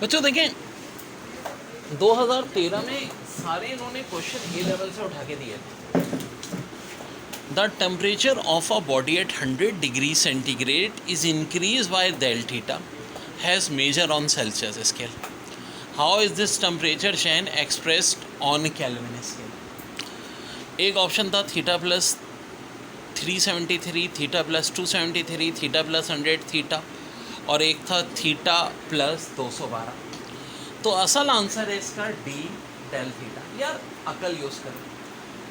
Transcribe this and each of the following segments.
बच्चों देखें 2013 में सारे इन्होंने क्वेश्चन ए लेवल से उठा के दिए थे। The temperature of a body at 100 degree centigrade is increase by del theta has measure on Celsius scale. How is this temperature change expressed on Kelvin scale. एक ऑप्शन था theta plus 373, theta plus 273, theta plus 100 theta, और एक था theta plus 212। तो असल answer है इसका D, del theta. यार अकल यूज़ करो।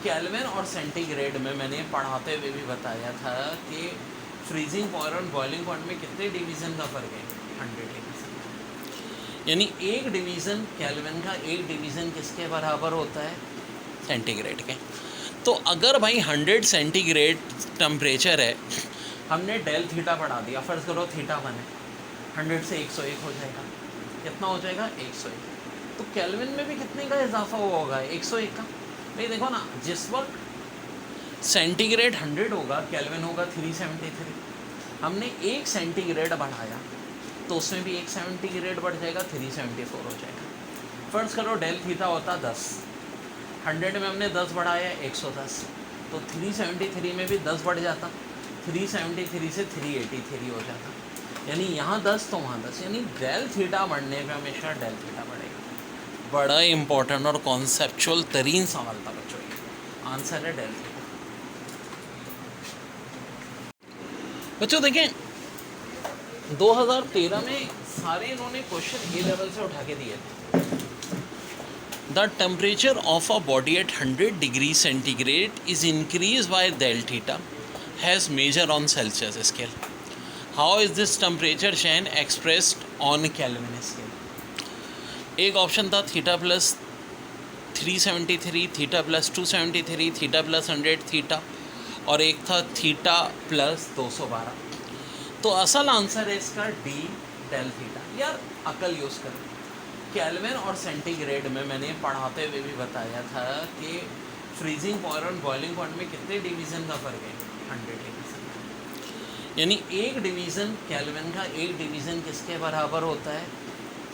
केल्विन और सेंटीग्रेड में मैंने पढ़ाते हुए भी बताया था कि फ्रीजिंग पॉइंट और बॉइलिंग पॉइंट में कितने डिवीज़न का फ़र्क है, 100 डिवीज़न। यानी एक डिवीज़न केल्विन का, एक डिवीज़न किसके बराबर होता है, सेंटीग्रेड के। तो अगर भाई 100 सेंटीग्रेड टेम्परेचर है, हमने डेल थीटा बढ़ा दिया, फ़र्ज़ करो थीटा 1 है, 100 से 101 हो जाएगा। कितना हो जाएगा, 101। तो केल्विन में भी कितने का इजाफा हुआ होगा, 101 का। नहीं देखो ना, जिस वक्त सेंटीग्रेड 100 होगा, केल्विन होगा 373। हमने एक सेंटीग्रेड बढ़ाया तो उसमें भी एक सेंटीग्रेड बढ़ जाएगा, 374 हो जाएगा। फ़र्ज़ करो डेल थीटा होता 10, 100 में हमने 10 बढ़ाया 110, तो 373 में भी 10 बढ़ जाता, 373 से 383 हो जाता। यानी यहाँ 10 तो वहाँ 10, यानी डेल थीटा बढ़ने पे हमेशा डेल थीटा बढ़ेगा। बड़ा इंपॉर्टेंट और कॉन्सेप्चुअल तरीन सवाल था बच्चों, आंसर है डेल थीटा। बच्चों देखें 2013 में सारे इन्होंने क्वेश्चन ए लेवल से उठा के दिए थे। The temperature of a body at 100 degree centigrade is increase by del theta has measure on Celsius scale. How is this temperature change expressed on Kelvin scale. एक ऑप्शन था theta plus 373, theta plus 273, theta plus 100 theta, और एक था theta plus 212। तो असल answer है इसका D, del theta. यार अकल यूज़ करो। केल्विन और सेंटीग्रेड में मैंने पढ़ाते हुए भी बताया था कि फ्रीजिंग पॉइंट और बॉइलिंग पॉइंट में कितने डिवीज़न का फ़र्क है, 100 डिवीज़न। यानी एक डिवीज़न केल्विन का, एक डिवीज़न किसके बराबर होता है,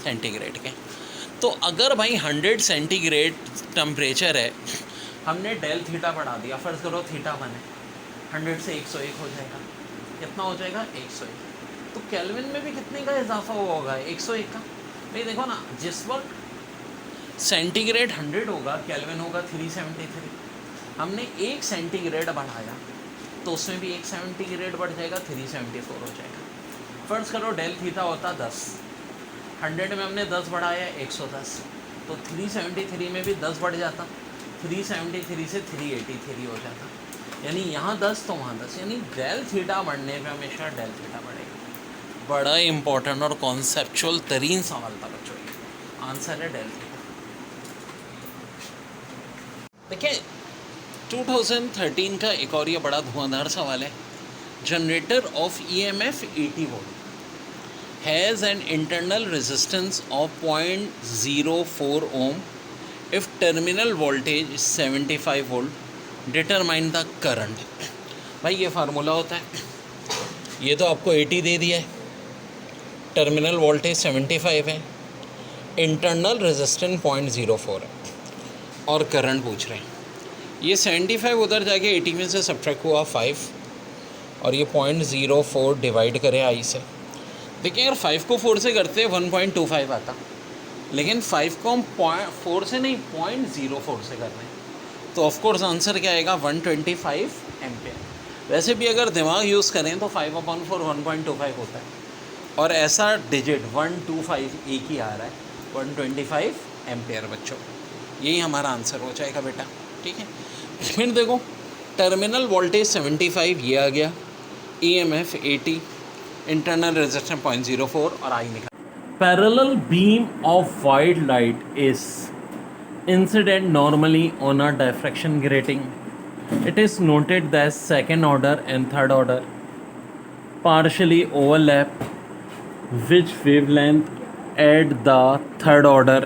सेंटीग्रेड के। तो अगर भाई 100 सेंटीग्रेड टेम्परेचर है, हमने डेल थीटा बढ़ा दिया, फ़र्ज़ करो थीटा 1 है, 100 से 101 हो जाएगा। कितना हो जाएगा, 101। तो केल्विन में भी कितने का इजाफा हुआ होगा, 101 का। नहीं देखो ना, जिस वक्त सेंटीग्रेड 100 होगा, केल्विन होगा 373। हमने एक सेंटीग्रेड बढ़ाया तो उसमें भी एक सेंटीग्रेड बढ़ जाएगा, 374 हो जाएगा। फ़र्ज़ करो डेल थीटा होता 10, 100 में हमने 10 बढ़ाया 110, तो 373 में भी 10 बढ़ जाता, 373 से 383 हो जाता। यानी यहाँ 10 तो वहाँ 10, यानी डेल थीटा बढ़ने पे हमेशा डेल थीटा बढ़ेगा। बड़ा इंपॉर्टेंट और कॉन्सेप्चुअल तरीन सवाल था बच्चों, आंसर है डेल थीटा। देखिए 2013 का एक और ये बड़ा धुआंधार सवाल है। Generator of EMF 80 volt has an internal resistance of 0.04 ohm if terminal voltage is 75 volt, determine the current। भाई ये फार्मूला होता है, ये तो आपको 80 दे दिया है, टर्मिनल वोल्टेज 75 है, इंटरनल रेजिस्टेंस 0.04 है, और करंट पूछ रहे हैं। ये 75 उधर जाके 80 में से सब्ट्रैक्ट हुआ 5, और ये 0.04 डिवाइड करे आई से। देखिए यार 5 को 4 से करते 1.25 आता, लेकिन 5 को हम 4 से नहीं 0.04 से कर रहे हैं, तो ऑफकोर्स आंसर क्या आएगा, 125 एम्पेयर। वैसे भी अगर दिमाग यूज़ करें तो 5/4 1.25 होता है, और ऐसा डिजिट 125 एक ही आ रहा है, 125 एम्पेयर। बच्चों यही हमारा आंसर हो जाएगा बेटा, ठीक है। फिर देखो टर्मिनल वोल्टेज 75 ये आ गया, EMF 80, इंटरनल रेजिस्टेंस 0.04, और आई निकल। Parallel beam of white light is incident normally on a diffraction grating. It is noted that second order and third order partially overlap, which wavelength at the third order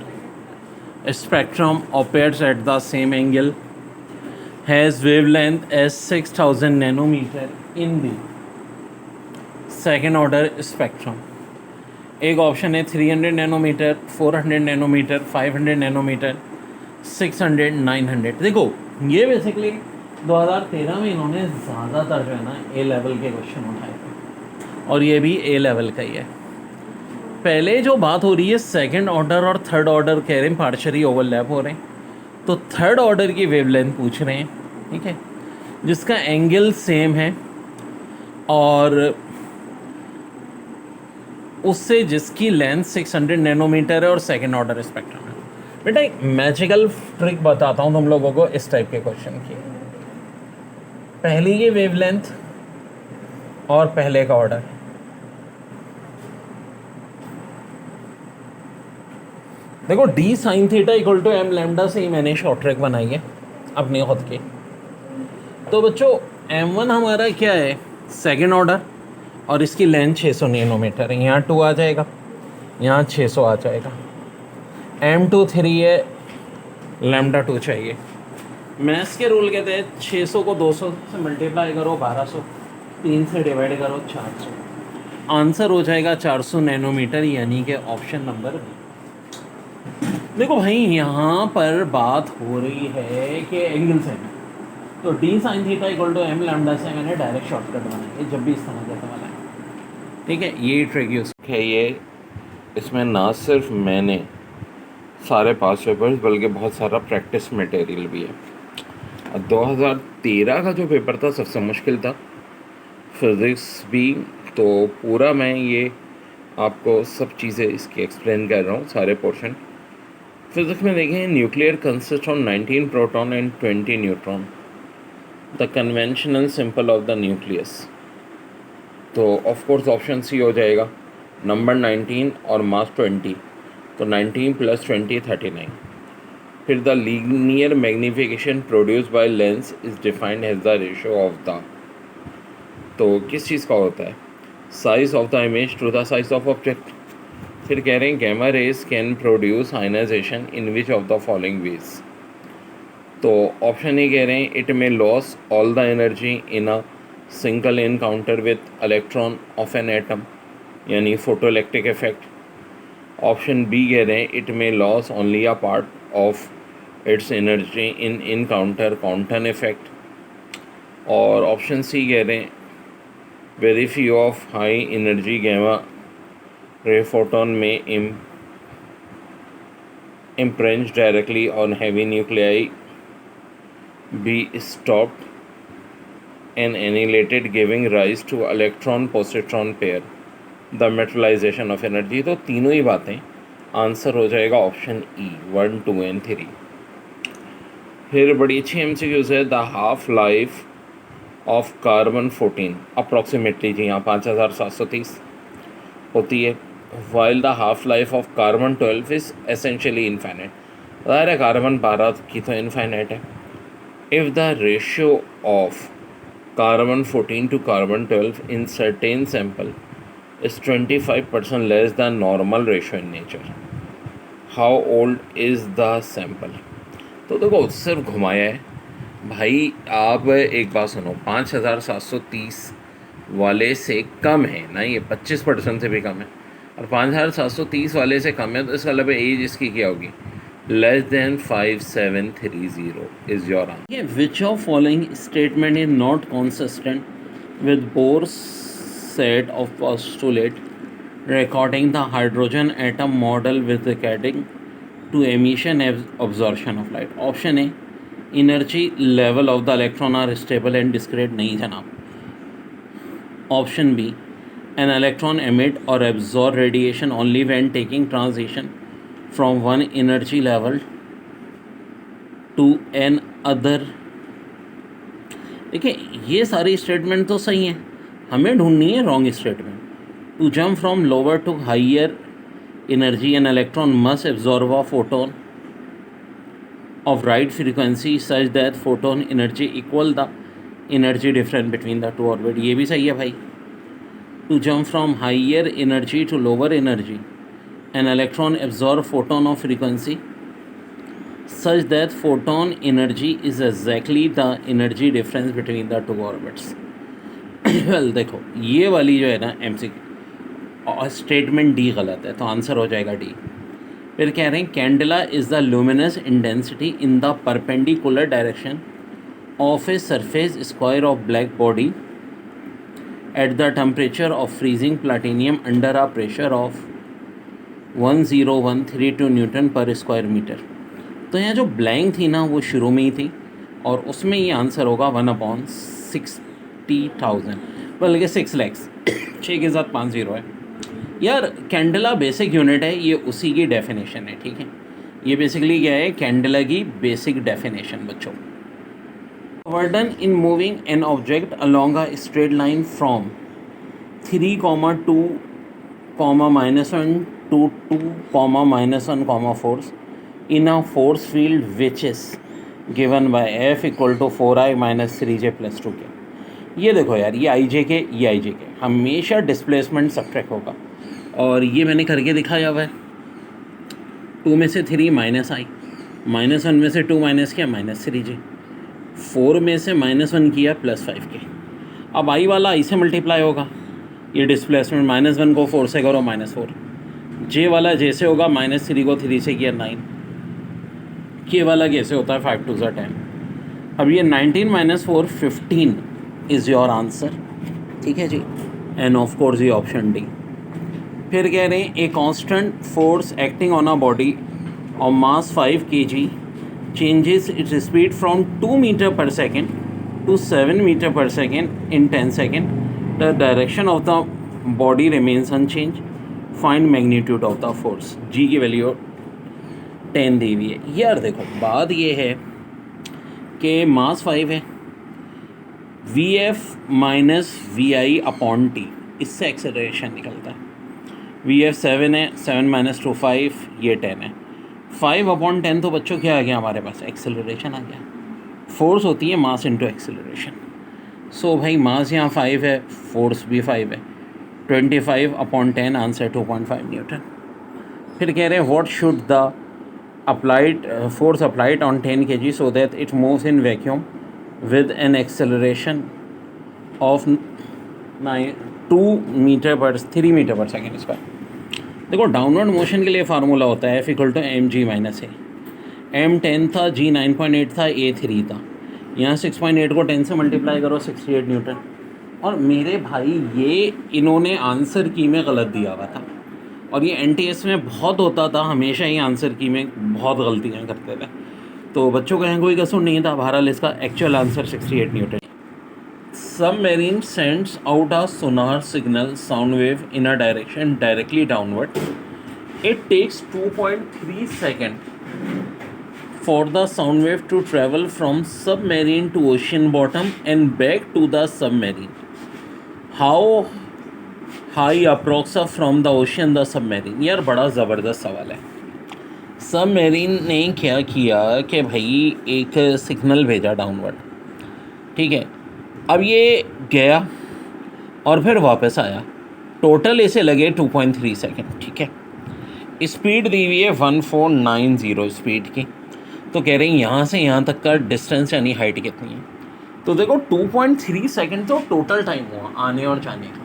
spectrum appears at the same angle, has wavelength as 6000 nanometer in the second order spectrum, एक option है 300 nanometre, 400 nanometre, 500 nanometre, 600, 900। देखो ये basically 2013 में इन्होंने ज़्यादातर जो है ना ए लेवल के क्वेश्चन उठाए थे, और ये भी ए लेवल का ही है। पहले जो बात हो रही है सेकंड ऑर्डर और थर्ड ऑर्डर कह रहे हैं पार्शियली ओवरलैप हो रहे हैं, तो थर्ड ऑर्डर की वेवलेंथ पूछ रहे हैं, ठीक है, जिसका एंगल सेम है और उससे जिसकी लेंथ 600 नैनोमीटर है और सेकंड ऑर्डर स्पेक्ट्रम है। बेटा एक मैजिकल ट्रिक बताता हूँ तुम लोगों को इस टाइप के क्वेश्चन की। पहली की वेवलेंथ और पहले का ऑर्डर, देखो D sine theta equal to M lambda से ही मैंने शॉर्ट ट्रिक बनाई है अपने खुद की। तो बच्चों m1 हमारा क्या है, सेकंड ऑर्डर, और इसकी लेंथ 600 नैनोमीटर है। यहाँ 2 आ जाएगा, यहाँ 600 आ जाएगा। m2 3 है, लैम्डा 2 चाहिए। मैथ्स के रूल कहते हैं 600 को 200 से मल्टीप्लाई करो 1200, 3 से डिवाइड करो 400, आंसर हो जाएगा 400 नैनोमीटर, यानी कि ऑप्शन नंबर बी। देखो भाई यहाँ पर बात हो रही है कि एंगल से, तो D sine theta equal to M lambda से मैंने डायरेक्ट शॉर्टकट बनाया है जब भी इस तरह का सवाल है, ठीक है। ये ट्रिक यूज है, ये इसमें ना सिर्फ मैंने सारे पास पेपर्स बल्कि बहुत सारा प्रैक्टिस मटेरियल भी है। 2013 का जो पेपर था सबसे मुश्किल था, फिज़िक्स भी, तो पूरा मैं ये आपको सब चीज़ें इसकी एक्सप्लेन कर रहा हूँ, सारे पोर्शन। फिज़िक्स में देखें, nuclear consist of 19 proton and 20 neutron, the conventional simple of the nucleus. तो ऑफ कोर्स ऑप्शन सी हो जाएगा, नंबर 19 और मास 20, तो 19 + 20 39। फिर the linear magnification produce by lens is defined as the ratio of the, तो किस चीज़ का होता है, size of the image to the size of object. फिर कह रहे हैं gamma rays can produce ionisation in which of the following ways. तो ऑप्शन ए कह रहे हैं it may loss all the energy in a single encounter with electron of an atom, यानी photoelectric effect. Option B कह रहे हैं it may loss only a part of its energy in encounter quantum effect. और option C कह रहे हैं very few of high energy gamma ray photon may impinge directly on heavy nuclei be stopped and annihilated, giving rise to electron-positron pair, the metallization of energy। तो तीनों ही बातें, answer हो जाएगा option E, 1, 2 and 3। फिर बड़ी अच्छी MCQs है, the half life of carbon 14 approximately जी हाँ 5730 होती है, while the half life of carbon 12 is essentially infinite. ज़ाहिर है कार्बन 12 की तो इनफाइनाइट है। If the ratio of carbon 14 to carbon 12 in certain sample is 25% less than normal ratio in nature, how old is the sample। तो देखो सिर्फ घुमाया है भाई। आप एक बात सुनो, 5730 वाले से कम है ना, ये 25% से भी कम है, और 5730 वाले से कम है, तो इसका मतलब एज इसकी क्या होगी, less than 5730 is your answer. Which of following statement is not consistent with Bohr's set of postulate recording the hydrogen atom model with regarding to emission absorption of light. Option A energy level of the electron are stable and discrete, नहीं जनाब। Option B an electron emit or absorb radiation only when taking transition from one energy level to an other। देखिए ये सारी statement तो सही हैं, हमें ढूंढनी है wrong statement. To jump from lower to higher energy an electron must absorb a photon of right frequency such that photon energy equal the energy difference between the two orbit। ये भी सही है भाई। To jump from higher energy to lower energy, an electron absorb photon of frequency such that photon energy is exactly the energy difference between the two orbits। well देखो ये वाली जो है ना और स्टेटमेंट डी गलत है, तो आंसर हो जाएगा डी। फिर कह रहे हैं candela is the luminous intensity in the perpendicular direction of a surface square of black body at the temperature of freezing platinum under a pressure of 10132 Newton पर स्क्वायर मीटर। तो यहाँ जो ब्लैंक थी ना वो शुरू में ही थी, और उसमें ये आंसर होगा 1/60,000, बल्कि 6 लैक्स 6 के साथ 5 जीरो है। यार कैंडेला बेसिक यूनिट है, ये उसी की डेफिनेशन है, ठीक है। ये बेसिकली क्या है, कैंडेला की बेसिक डेफिनेशन बच्चों। Work done in moving an object along a straight line from 3,2, -1 to 2, -1, force in a force field which is given by F equal to 4i - 3j + 2k। ये देखो यार, ये आई जे के, ये आई जे के, हमेशा डिस्प्लेसमेंट सब्ट्रैक्ट होगा, और ये मैंने करके दिखाया हुआ है। 2 में से 3 -i, -1 में से 2 माइनस किया -3j, 4 में से -1 किया +5k। अब आई वाला आई से मल्टीप्लाई होगा, ये डिस्प्लेसमेंट -1 को 4 से करो -4, जे वाला जैसे होगा -3 को 3 से किया 9, के वाला कैसे होता है 5 2 10। अब ये 19 - 4 15 इज़ योर आंसर, ठीक है जी, एंड ऑफ कोर्स ये ऑप्शन डी। फिर कह रहे हैं a constant force acting on a body of mass 5 kg changes its speed from 2 meter per second to 7 meter per second in 10 seconds. The direction of the body remains unchanged. Find magnitude of the force. G की value 10 दी हुई है। यार देखो बात ये है कि मास 5 है, VF - VI/T, इससे एक्सेलरेशन निकलता है। VF 7 है, 7 - 2 5, ये 10 है। 5/10 तो बच्चों क्या आ गया हमारे पास, एक्सेलरेशन आ गया। फोर्स होती है मास इंटू एक्सेलरेशन। सो भाई मास यहाँ 5 है, फोर्स भी 5 है, 25/10 आंसर 2.5 न्यूटन। फिर कह रहे हैं what should the applied force applied on 10 kg so that it moves in vacuum with an acceleration of 3 metre per second square. देखो डाउनवर्ड मोशन के लिए फार्मूला होता है F = mg - a। m 10 था, g 9.8 था, a 3 था। यहाँ 6.8 को 10 से मल्टीप्लाई करो 68 न्यूटन। और मेरे भाई ये इन्होंने आंसर की में गलत दिया हुआ था, और ये NTS में बहुत होता था, हमेशा ही आंसर की में बहुत गलतियाँ करते थे, तो बच्चों का यहाँ कोई कसूर नहीं था। बहरहाल इसका actual answer 68 Newton. Submarine sends out a sonar signal sound wave in a direction directly downward. It takes 2.3 seconds for the sound wave to travel from submarine to ocean bottom and back to the submarine. How high approx from the ocean the submarine? यार बड़ा ज़बरदस्त सवाल है। Submarine ने क्या किया कि भाई एक सिग्नल भेजा डाउनवर्ड, ठीक है। अब ये गया और फिर वापस आया, टोटल इसे लगे 2.3 सेकेंड, ठीक है। स्पीड दी हुई है 1490 स्पीड की। तो कह रहे हैं यहाँ से यहाँ तक का डिस्टेंस यानी हाइट कितनी है। तो देखो 2.3 सेकेंड तो टोटल टाइम हुआ आने और जाने का,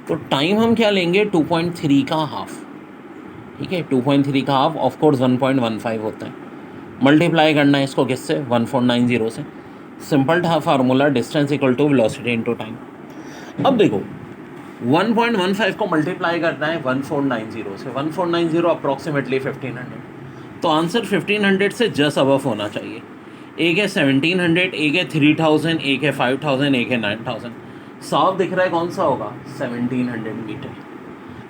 तो टाइम हम क्या लेंगे 2.3 का हाफ, ठीक है। 2.3 का हाफ ऑफ कोर्स 1.15 होता है। मल्टीप्लाई करना है इसको किससे, 1490 से। सिंपल था formula, distance equal to velocity into time. अब देखो 1.15 को मल्टीप्लाई करना है 1490 से, 1490 अप्रॉक्सीमेटली 1500, तो आंसर 1500 से जस्ट अबव होना चाहिए। एक है 1700, एक है 3000, एक है 5000, एक है 9000। साफ दिख रहा है कौन सा होगा, 1700 मीटर।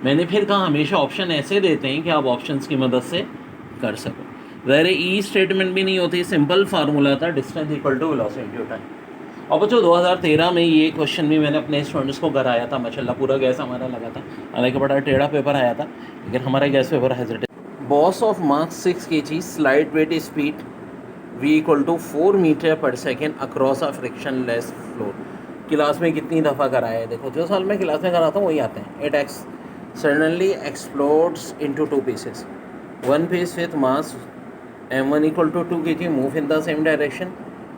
मैंने फिर कहा हमेशा ऑप्शन ऐसे देते हैं कि आप ऑप्शंस की मदद से कर सको। ज़ाहिर ई स्टेटमेंट भी नहीं होती, सिंपल फार्मूला था distance equal to velocity into time. और बच्चों 2013 में ये क्वेश्चन भी मैंने अपने स्टूडेंट्स को कराया था, माशाल्लाह पूरा गैस हमारा लगा था, हालांकि बड़ा टेढ़ा पेपर आया था, लेकिन हमारा गैस पेपर हेजिटेड। Box of mass 6 kg slide with speed v = 4 metre per second across a frictionless floor. Class में कितनी दफ़ा कराया है, देखो जो साल मैं क्लास में कराता हूँ वही आते हैं। It x suddenly explodes into 2 pieces. One piece with mass m1 = 2 kg move in the same direction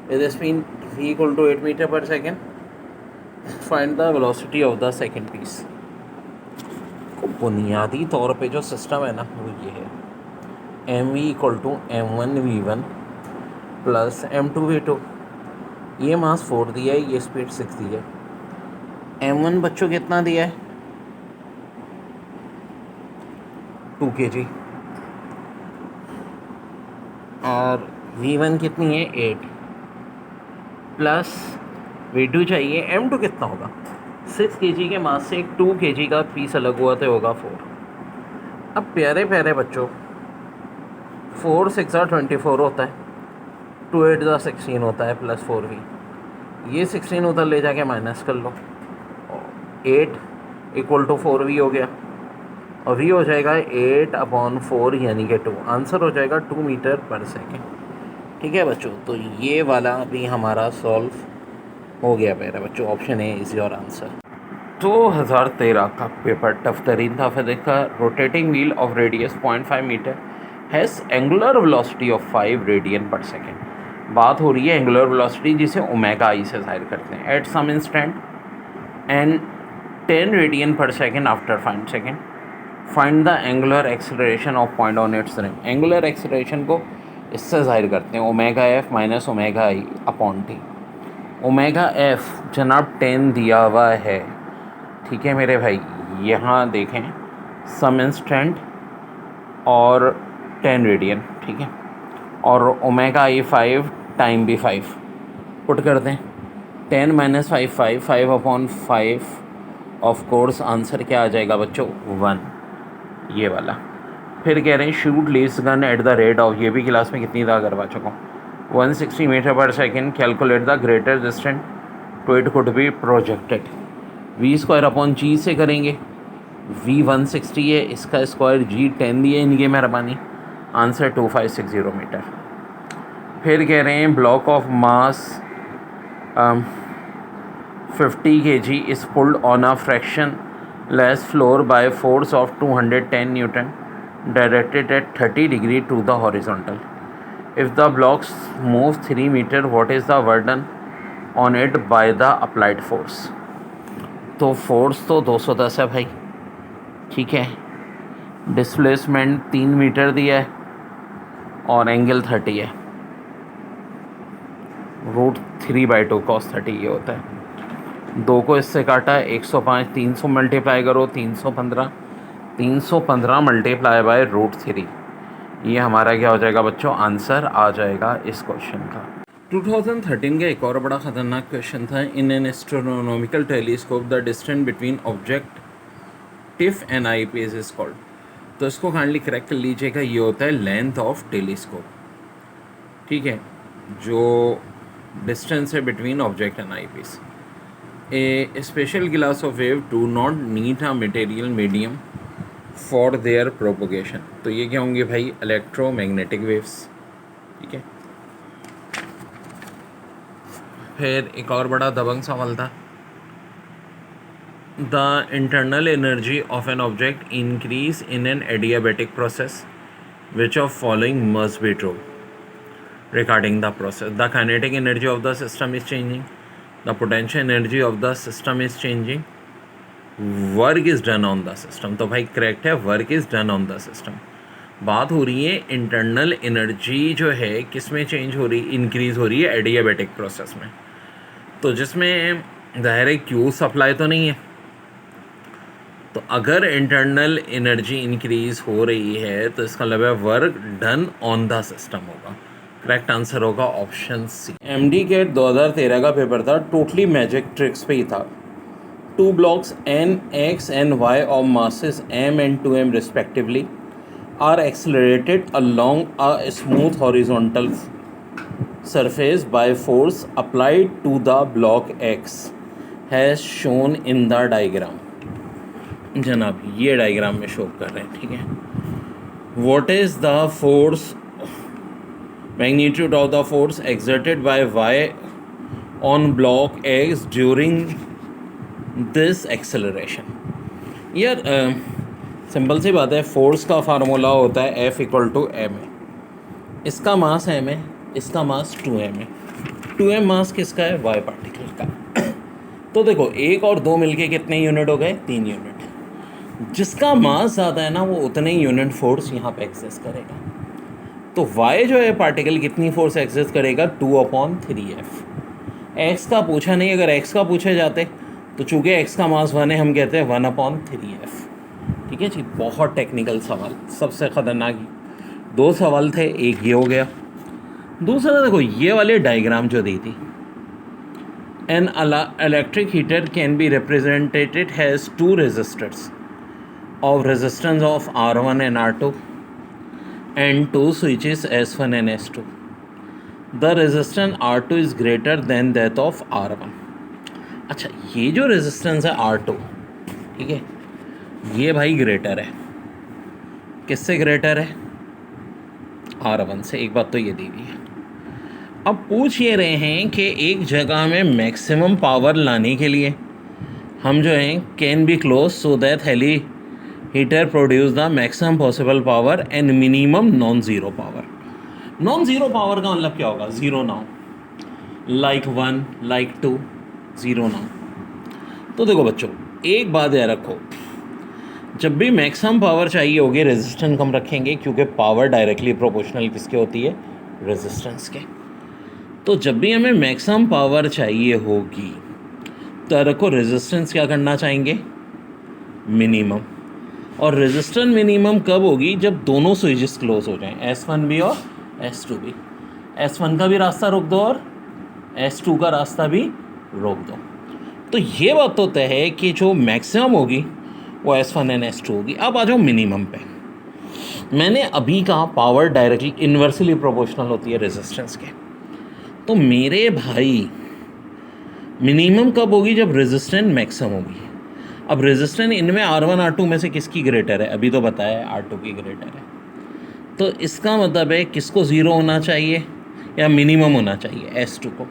with a speed v = 8 meter per second. Find the velocity of the second piece. बुनियादी तौर पे जो system है ना वो ये है, mv=m1v1 plus m2v2। ये मास 4 दिया है, ये स्पीड 6 दी है। m1 बच्चों कितना दिया है, 2 kg, और v1 कितनी है, 8, प्लस v2 चाहिए। m2 कितना होगा, 6 kg के मास से एक 2 kg का पीस अलग हुआ तो होगा 4। अब प्यारे प्यारे बच्चों, 4 6 24 होता है, 2 8 16 होता है, प्लस 4v, ये 16 उधर ले जाके माइनस कर लो, 8 = 4v हो गया, और v हो जाएगा 8/4 यानी कि 2। आंसर हो जाएगा 2 मीटर पर सेकेंड। ठीक है बच्चों, तो ये वाला भी हमारा सॉल्व हो गया मेरा बच्चों। Option A is your answer. 2013 का पेपर टफ तरीन था फिजिक्स का। Rotating wheel of radius 0.5 metre has angular velocity of 5 radian per second. बात हो रही है एंगुलर वेलोसिटी जिसे ओमेगा आई से ज़ाहिर करते हैं। At some instant and 10 radian per second after 5 second find the angular acceleration of point on its rim. Angular acceleration को इससे ज़ाहिर करते हैं, ओमेगा एफ माइनस ओमेगा आई अपॉन टी। ओमेगा एफ जनाब 10 दिया हुआ है, ठीक है मेरे भाई, यहाँ देखें सम इंस्टेंट और 10 रेडियन, ठीक है, और ओमेगा आई 5, टाइम भी 5, पुट कर दें 10 - 5 5 5/5, ऑफ कोर्स आंसर क्या आ जाएगा बच्चों, 1, ये वाला। फिर कह रहे हैं shoot lease gun at the rate of, ये भी क्लास में कितनी दफ़ा करवा चुका हूँ, 160 metre per second. Calculate the greater distance to it could be projected. v² g से करेंगे, v 160 है, इसका स्क्वायर g 10 दिए इनकी मेहरबानी, आंसर 2560 मीटर। फिर कह रहे हैं block of mass 50 kg is pulled on a frictionless floor by force of 210 newton directed at 30 degree to the horizontal. If the blocks move 3 metre what is the burden on it by the applied force. तो force तो 210 है भाई, ठीक है, displacement 3 metre दिया है और angle 30 है, √3/2 cos 30 ये होता है। 2 को इससे काटा 105, 300 मल्टीप्लाई करो 315, 315 मल्टीप्लाई बाय √3, ये हमारा क्या हो जाएगा बच्चों, आंसर आ जाएगा इस क्वेश्चन का। 2013 का एक और बड़ा ख़तरनाक क्वेश्चन था। In an astronomical telescope the distance between objective and eyepiece is called. तो इसको काइंडली करेक्ट कर लीजिएगा, ये होता है लेंथ ऑफ टेलीस्कोप, ठीक है, जो डिस्टेंस है between object and eyepiece. A special class of wave do not need a material medium for their propagation. तो ये क्या होंगे भाई, इलेक्ट्रोमैग्नेटिक वेव्स, ठीक है। फिर एक और बड़ा दबंग सवाल था, the internal energy of an object increase in an adiabatic process which of following must be true regarding the process. The kinetic energy of the system is changing, the potential energy of the system is changing, work is done on the system। तो भाई correct है, work is done on the system. बात हो रही है internal energy जो है किस में चेंज हो रही, इंक्रीज़ हो रही है एडियाबैटिक प्रोसेस में, तो जिसमें ज़ाहिर है क्यू सप्लाई तो नहीं है। तो अगर इंटरनल एनर्जी इंक्रीज़ हो रही है तो इसका मतलब है work done on the system होगा। करेक्ट आंसर होगा ऑप्शन सी। MD कैट 2013 का पेपर था, टोटली मैजिक ट्रिक्स पे ही था। 2 blocks n x and y of masses m and 2m respectively are accelerated along a smooth horizontal surface by force applied to the block x has shown in the diagram। जनाब ये diagram में show कर रहे हैं, ठीक है। What is the force magnitude of the force exerted by y on block x during this acceleration। यार simple सी बात है, फोर्स का फार्मूला होता है F = m। इसका मास m है, इसका मास 2m है। 2m मास किसका है, y पार्टिकल का। तो देखो 1 और 2 मिलके कितने यूनिट हो गए, 3 यूनिट। जिसका मास ज़्यादा है ना वो उतने ही यूनिट फोर्स यहाँ पे एक्सेस करेगा। तो y जो है पार्टिकल कितनी फोर्स एक्सेस करेगा, 2/3f। x का पूछा नहीं, अगर x का पूछे जाते तो चूँकि x का मास 1 है हम कहते हैं 1/3f। ठीक है जी, बहुत टेक्निकल सवाल, सबसे ख़तरनाक। 2 सवाल थे, एक ये हो गया। दूसरा देखो ये वाले डायग्राम जो दी थी, an electric heater can be represented as 2 resistors of resistance of R1 and R2 and 2 switches S1 and S2. The resistance R2 is greater than that of R1. अच्छा, ये जो रेजिस्टेंस है R2, ठीक है, ये भाई ग्रेटर है, किससे ग्रेटर है, R1 से। एक बात तो ये दी हुई है। अब पूछ ये रहे हैं कि एक जगह में मैक्सिमम पावर लाने के लिए हम जो हैं can be close so that हेली heater produce the maximum possible power and minimum non zero power. Non zero power का मतलब क्या होगा, ज़ीरो ना हो, लाइक 1 लाइक 2, ज़ीरो ना हो। तो देखो बच्चों, एक बात याद रखो, जब भी मैक्सिमम पावर चाहिए होगी रेजिस्टेंस कम रखेंगे, क्योंकि पावर डायरेक्टली प्रोपोर्शनल किसके होती है, रेजिस्टेंस के। तो जब भी हमें मैक्सिमम पावर चाहिए होगी तो रखो रेजिस्टेंस क्या करना चाहेंगे, मिनिमम। और रेजिस्टेंस मिनिमम कब होगी, जब दोनों स्विचेस क्लोज हो जाएं, S1 भी और S2 भी। S1 का भी रास्ता रोक दो और S2 का रास्ता भी रोक दो। तो ये बात तो तय है कि जो मैक्सिमम होगी वो S1 एंड S2 होगी। अब आ जाओ मिनिमम पे। मैंने अभी कहा पावर डायरेक्टली इन्वर्सली प्रोपोर्शनल होती है रेजिस्टेंस के। तो मेरे भाई मिनिमम कब होगी, जब रेजिस्टेंस मैक्सिमम होगी। अब रेजिस्टेंस इनमें R1 R2 में से किसकी ग्रेटर है, अभी तो बताया है R2 की ग्रेटर है। तो इसका मतलब है किसको ज़ीरो होना चाहिए या मिनिमम होना चाहिए, S2 को।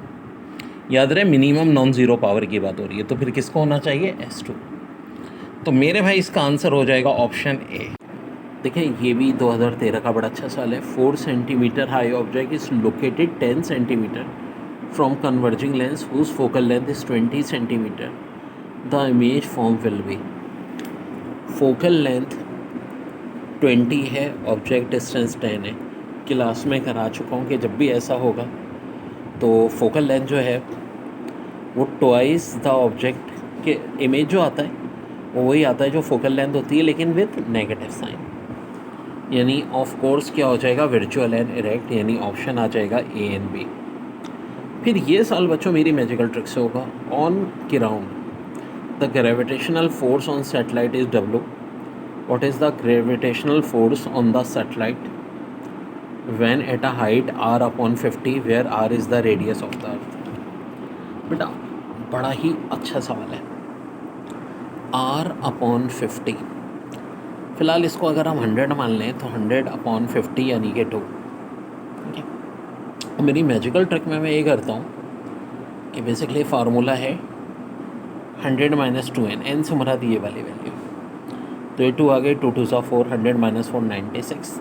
याद रहे मिनिमम नॉन ज़ीरो पावर की बात हो रही है, तो फिर किसको होना चाहिए, S2। तो मेरे भाई इसका आंसर हो जाएगा ऑप्शन ए। देखिए ये भी 2013 का बड़ा अच्छा सवाल है। 4 centimetre high object is located 10 centimetre from converging lens whose focal length is 20 centimetre. The image form will be, focal length 20 है, ऑब्जेक्ट डिस्टेंस 10 है। क्लास में करा चुका हूँ कि जब भी ऐसा होगा तो फोकल लेंथ जो है वो ट्वाइस द ऑब्जेक्ट के, इमेज जो आता है वो वही आता है जो फोकल लेंथ होती है, लेकिन विद नेगेटिव साइन। यानी ऑफ कोर्स क्या हो जाएगा, वर्चुअल एंड इरेक्ट, यानी ऑप्शन आ जाएगा ए एंड बी। फिर ये साल बच्चों मेरी मैजिकल ट्रिक से होगा। On ground the gravitational force on satellite is W. What is the gravitational force on the satellite when at a height r/50 where r is the radius of the earth? बेटा बड़ा ही अच्छा सवाल है। r/50, फिलहाल इसको अगर हम 100 मान लें तो 100/50 यानी कि 2। ठीक है, मेरी मैजिकल ट्रिक में मैं ये करता हूँ कि बेसिकली फार्मूला है 100 - 2n, n से मुराद ये वाली वैल्यू। तो ये 2 आ गए, 2 2 सा 4, 100 - 4 96,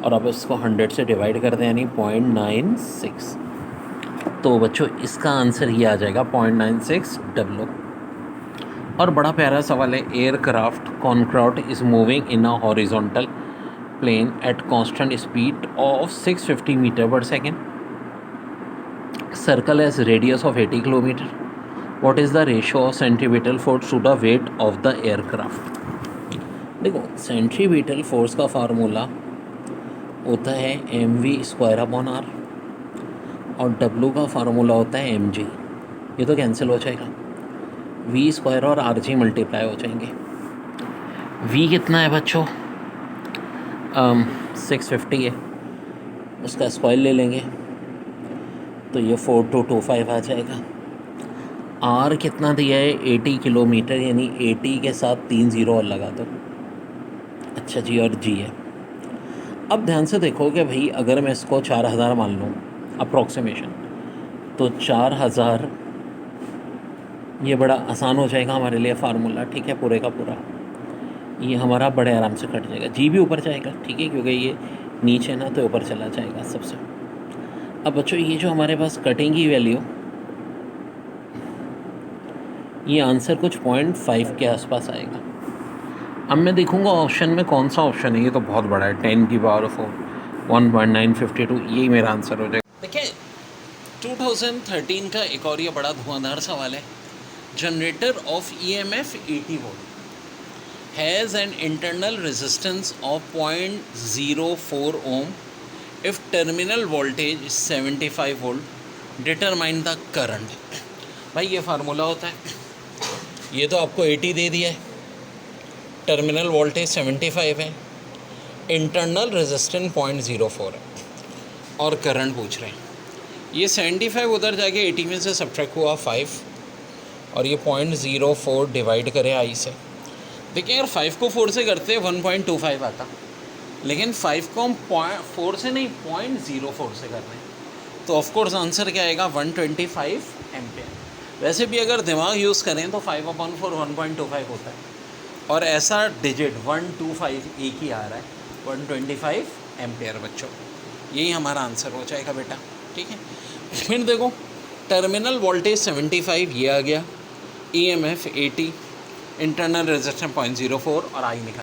और अब इसको 100 से डिवाइड कर दें यानी 0.96। तो बच्चों इसका आंसर ये आ जाएगा 0.96 W। और बड़ा प्यारा सवाल है। Aircraft Concorde is moving in a horizontal plane at constant speed of 650 metre per second. Circle has radius of 80 kilometre. What is the ratio of centimetre force to the weight of the aircraft. देखो centripetal force का formula होता है mv²/r और W का formula होता है mg। ये तो कैंसिल हो जाएगा, v² और rg मल्टीप्लाई हो जाएंगे। v कितना है बच्चों, 650 है, उसका स्क्वायर ले लेंगे तो ये 4225 आ जाएगा। r कितना दिया है, 80 किलोमीटर, यानी 80 के साथ 3 0 और लगा दो। अच्छा जी, और जी है। अब ध्यान से देखो कि भाई अगर मैं इसको 4000 मान लूँ अप्रॉक्सीमेशन, तो 4000 ये बड़ा आसान हो जाएगा हमारे लिए फार्मूला। ठीक है, पूरे का पूरा ये हमारा बड़े आराम से कट जाएगा। जी भी ऊपर जाएगा, ठीक है, क्योंकि ये नीचे ना तो ऊपर चला जाएगा सबसे। अब बच्चों ये जो हमारे पास कटिंग की वैल्यू, ये आंसर कुछ 0.5 के आसपास आएगा। अब मैं देखूंगा ऑप्शन में कौन सा ऑप्शन है। ये तो बहुत बड़ा है, 10 की पावर 4 1.952, यही मेरा आंसर हो जाएगा। देखिए 2013 का एक और ये बड़ा धुआंधार सवाल है। Generator of EMF 80 volt has an internal resistance of 0.04 ohm if terminal voltage 75 volt, determine the current. भाई ये फार्मूला होता है, ये तो आपको 80 दे दिया है, टर्मिनल वोल्टेज 75 है, इंटरनल रेजिस्टेंस 0.04 है और करंट पूछ रहे हैं। ये 75 उधर जाके 80 में से सब्ट्रैक्ट हुआ 5 और ये 0.04 डिवाइड करे आई से। देखिए यार 5 को 4 से करते 1.25 आता, लेकिन 5 को हम 4 से नहीं 0.04 से कर रहे हैं, तो ऑफकोर्स आंसर क्या आएगा 125 एम्पेयर। वैसे भी अगर दिमाग यूज़ करें तो 5/4 1.25 होता है, और ऐसा डिजिट 125 एक ही आ रहा है, 125 एम्पेयर बच्चों। यही हमारा आंसर हो जाएगा बेटा, ठीक है। फिर देखो टर्मिनल वोल्टेज 75 ये आ गया, EMF 80, इंटरनल रेजिस्टेंस 0.04 और आई निकल